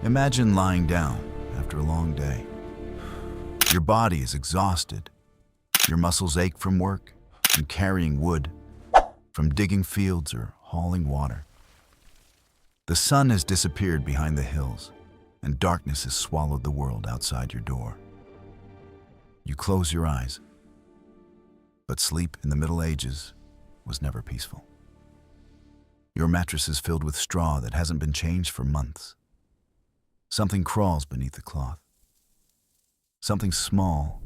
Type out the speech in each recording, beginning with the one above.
Imagine lying down after a long day. Your body is exhausted. Your muscles ache from work, from carrying wood, from digging fields or hauling water. The sun has disappeared behind the hills, and darkness has swallowed the world outside your door. You close your eyes, but sleep in the Middle Ages was never peaceful. Your mattress is filled with straw that hasn't been changed for months. Something crawls beneath the cloth. Something small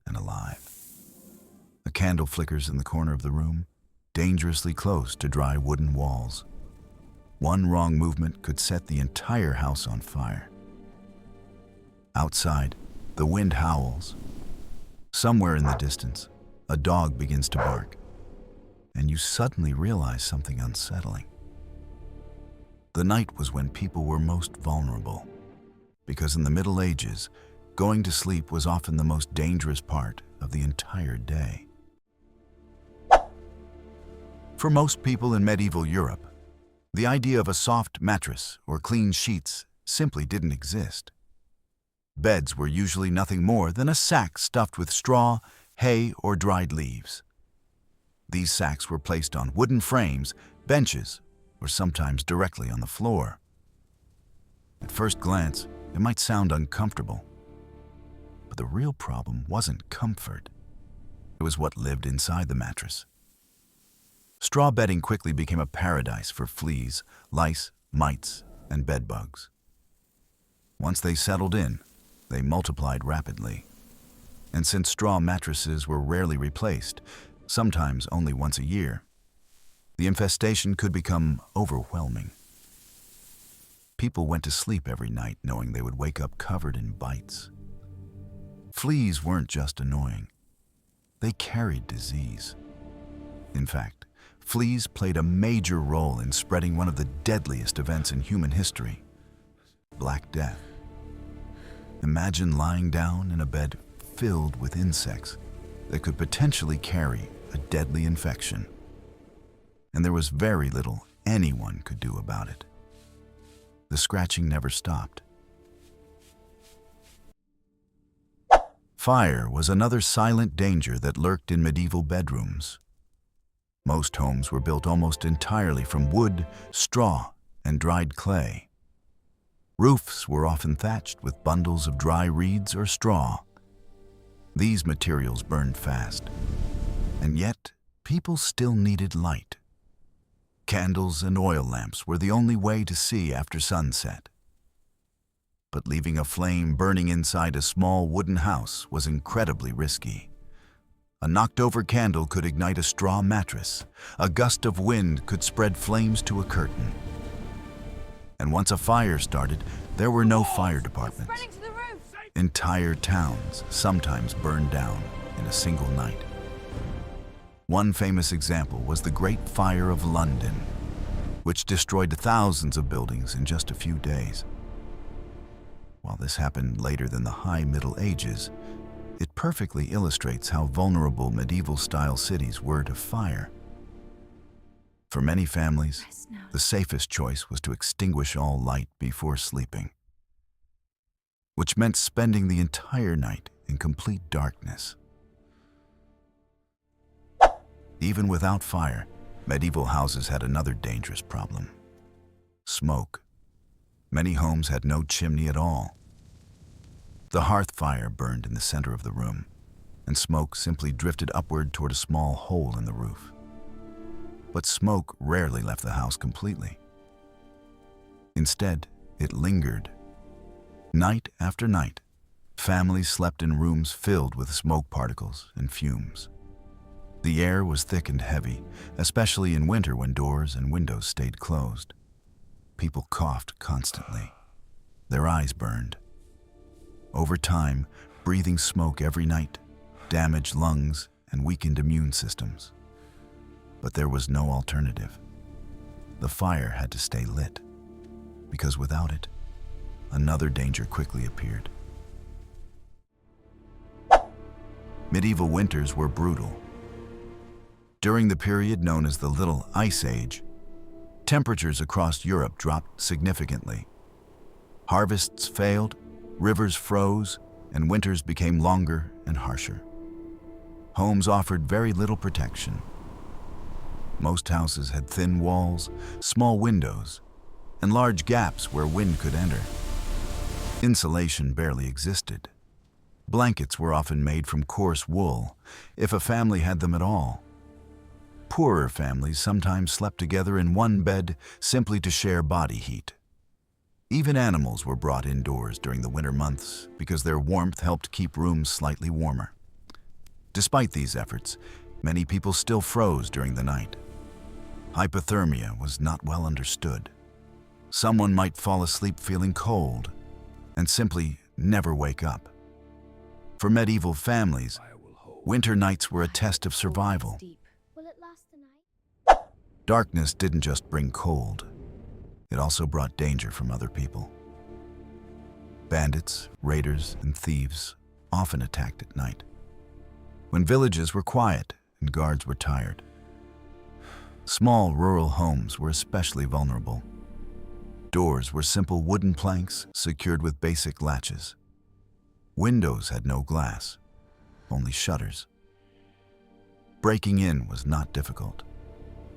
and alive. A candle flickers in the corner of the room, dangerously close to dry wooden walls. One wrong movement could set the entire house on fire. Outside, the wind howls. Somewhere in the distance, a dog begins to bark, and you suddenly realize something unsettling. The night was when people were most vulnerable, because in the Middle Ages, going to sleep was often the most dangerous part of the entire day. For most people in medieval Europe, the idea of a soft mattress or clean sheets simply didn't exist. Beds were usually nothing more than a sack stuffed with straw, hay, or dried leaves. These sacks were placed on wooden frames, benches, or sometimes directly on the floor. At first glance, it might sound uncomfortable, but the real problem wasn't comfort. It was what lived inside the mattress. Straw bedding quickly became a paradise for fleas, lice, mites, and bed bugs. Once they settled in, they multiplied rapidly. And since straw mattresses were rarely replaced, sometimes only once a year, the infestation could become overwhelming. People went to sleep every night knowing they would wake up covered in bites. Fleas weren't just annoying. They carried disease. In fact, fleas played a major role in spreading one of the deadliest events in human history, Black Death. Imagine lying down in a bed filled with insects that could potentially carry a deadly infection. And there was very little anyone could do about it. The scratching never stopped. Fire was another silent danger that lurked in medieval bedrooms. Most homes were built almost entirely from wood, straw, and dried clay. Roofs were often thatched with bundles of dry reeds or straw. These materials burned fast, and yet people still needed light. Candles and oil lamps were the only way to see after sunset. But leaving a flame burning inside a small wooden house was incredibly risky. A knocked-over candle could ignite a straw mattress. A gust of wind could spread flames to a curtain. And once a fire started, there were no fire departments. Entire towns sometimes burned down in a single night. One famous example was the Great Fire of London, which destroyed thousands of buildings in just a few days. While this happened later than the High Middle Ages, it perfectly illustrates how vulnerable medieval-style cities were to fire. For many families, the safest choice was to extinguish all light before sleeping, which meant spending the entire night in complete darkness. Even without fire, medieval houses had another dangerous problem: smoke. Many homes had no chimney at all. The hearth fire burned in the center of the room, and smoke simply drifted upward toward a small hole in the roof. But smoke rarely left the house completely. Instead, it lingered. Night after night, families slept in rooms filled with smoke particles and fumes. The air was thick and heavy, especially in winter when doors and windows stayed closed. People coughed constantly. Their eyes burned. Over time, breathing smoke every night damaged lungs and weakened immune systems. But there was no alternative. The fire had to stay lit, because without it, another danger quickly appeared. Medieval winters were brutal. During the period known as the Little Ice Age, temperatures across Europe dropped significantly. Harvests failed, rivers froze, and winters became longer and harsher. Homes offered very little protection. Most houses had thin walls, small windows, and large gaps where wind could enter. Insulation barely existed. Blankets were often made from coarse wool, if a family had them at all. Poorer families sometimes slept together in one bed simply to share body heat. Even animals were brought indoors during the winter months because their warmth helped keep rooms slightly warmer. Despite these efforts, many people still froze during the night. Hypothermia was not well understood. Someone might fall asleep feeling cold and simply never wake up. For medieval families, winter nights were a test of survival. Darkness didn't just bring cold, it also brought danger from other people. Bandits, raiders, and thieves often attacked at night, when villages were quiet and guards were tired. Small rural homes were especially vulnerable. Doors were simple wooden planks secured with basic latches. Windows had no glass, only shutters. Breaking in was not difficult.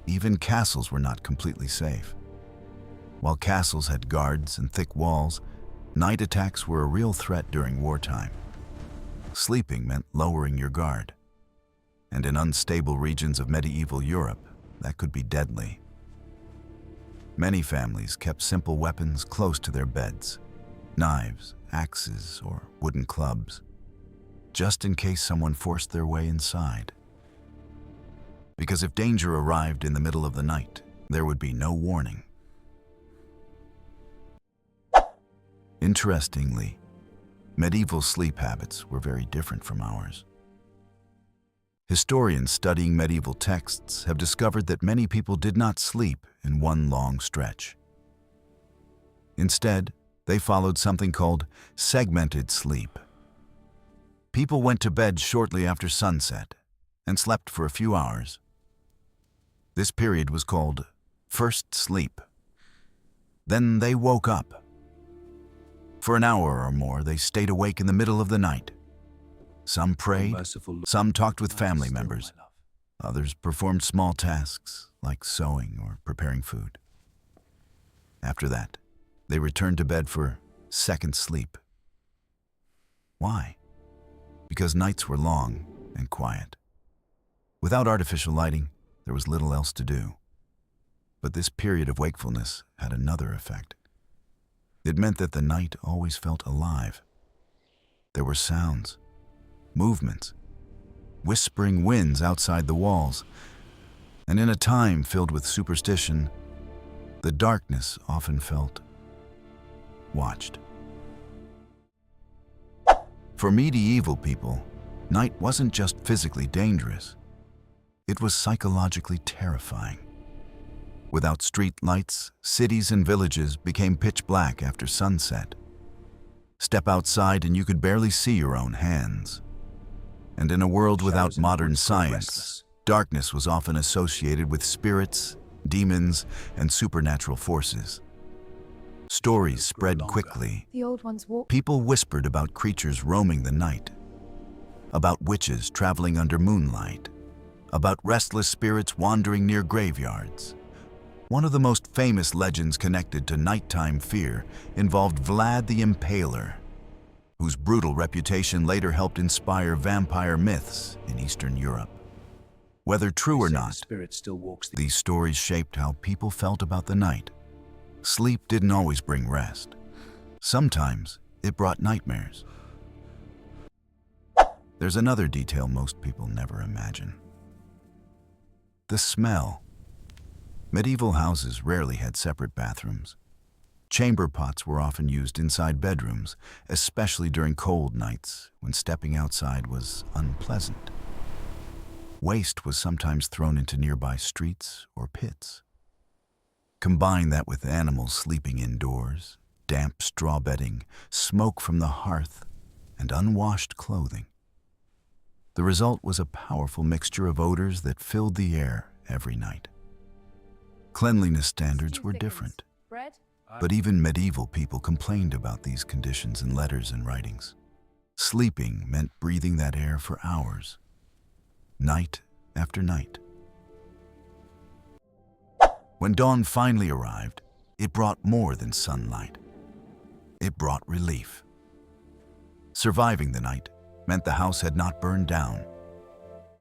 Even castles were not completely safe. While castles had guards and thick walls, night attacks were a real threat during wartime. Sleeping meant lowering your guard, and in unstable regions of medieval Europe, that could be deadly. Many families kept simple weapons close to their beds, knives, axes, or wooden clubs, just in case someone forced their way inside. Because if danger arrived in the middle of the night, there would be no warning. Interestingly, medieval sleep habits were very different from ours. Historians studying medieval texts have discovered that many people did not sleep in one long stretch. Instead, they followed something called segmented sleep. People went to bed shortly after sunset and slept for a few hours. This period was called first sleep. Then they woke up. For an hour or more, they stayed awake in the middle of the night. Some prayed, some talked with family members. Others performed small tasks like sewing or preparing food. After that, they returned to bed for second sleep. Why? Because nights were long and quiet. Without artificial lighting, there was little else to do. But this period of wakefulness had another effect. It meant that the night always felt alive. There were sounds, movements, whispering winds outside the walls, and in a time filled with superstition, the darkness often felt watched. For medieval people, night wasn't just physically dangerous, it was psychologically terrifying. Without street lights, cities and villages became pitch black after sunset. Step outside and you could barely see your own hands. And in a world without modern science, darkness was often associated with spirits, demons, and supernatural forces. Stories spread quickly. People whispered about creatures roaming the night, about witches traveling under moonlight, about restless spirits wandering near graveyards. One of the most famous legends connected to nighttime fear involved Vlad the Impaler, whose brutal reputation later helped inspire vampire myths in Eastern Europe. Whether true or not, these stories shaped how people felt about the night. Sleep didn't always bring rest. Sometimes it brought nightmares. There's another detail most people never imagine: the smell. Medieval houses rarely had separate bathrooms. Chamber pots were often used inside bedrooms, especially during cold nights when stepping outside was unpleasant. Waste was sometimes thrown into nearby streets or pits. Combine that with animals sleeping indoors, damp straw bedding, smoke from the hearth, and unwashed clothing. The result was a powerful mixture of odors that filled the air every night. Cleanliness standards were different. But even medieval people complained about these conditions in letters and writings. Sleeping meant breathing that air for hours, night after night. When dawn finally arrived, it brought more than sunlight. It brought relief. Surviving the night meant the house had not burned down.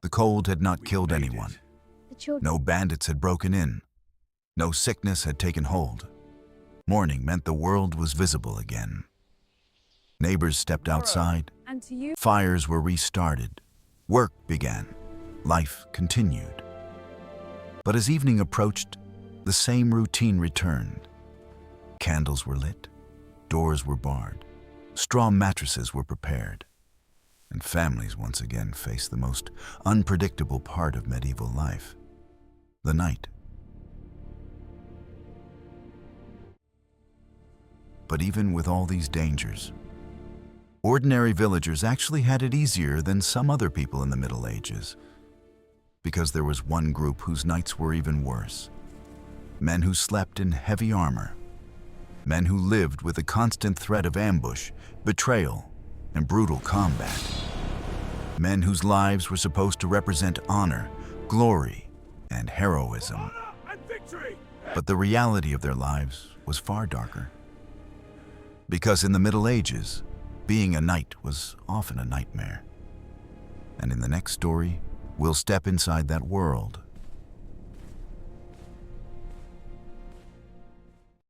The cold had not killed anyone. No bandits had broken in. No sickness had taken hold. Morning meant the world was visible again. Neighbors stepped outside. Fires were restarted. Work began. Life continued. But as evening approached, the same routine returned. Candles were lit. Doors were barred. Straw mattresses were prepared. And families once again faced the most unpredictable part of medieval life, the night. But even with all these dangers, ordinary villagers actually had it easier than some other people in the Middle Ages, because there was one group whose nights were even worse. Men who slept in heavy armor. Men who lived with the constant threat of ambush, betrayal, and brutal combat. Men whose lives were supposed to represent honor, glory, and heroism. But the reality of their lives was far darker. Because in the Middle Ages, being a knight was often a nightmare. And in the next story, we'll step inside that world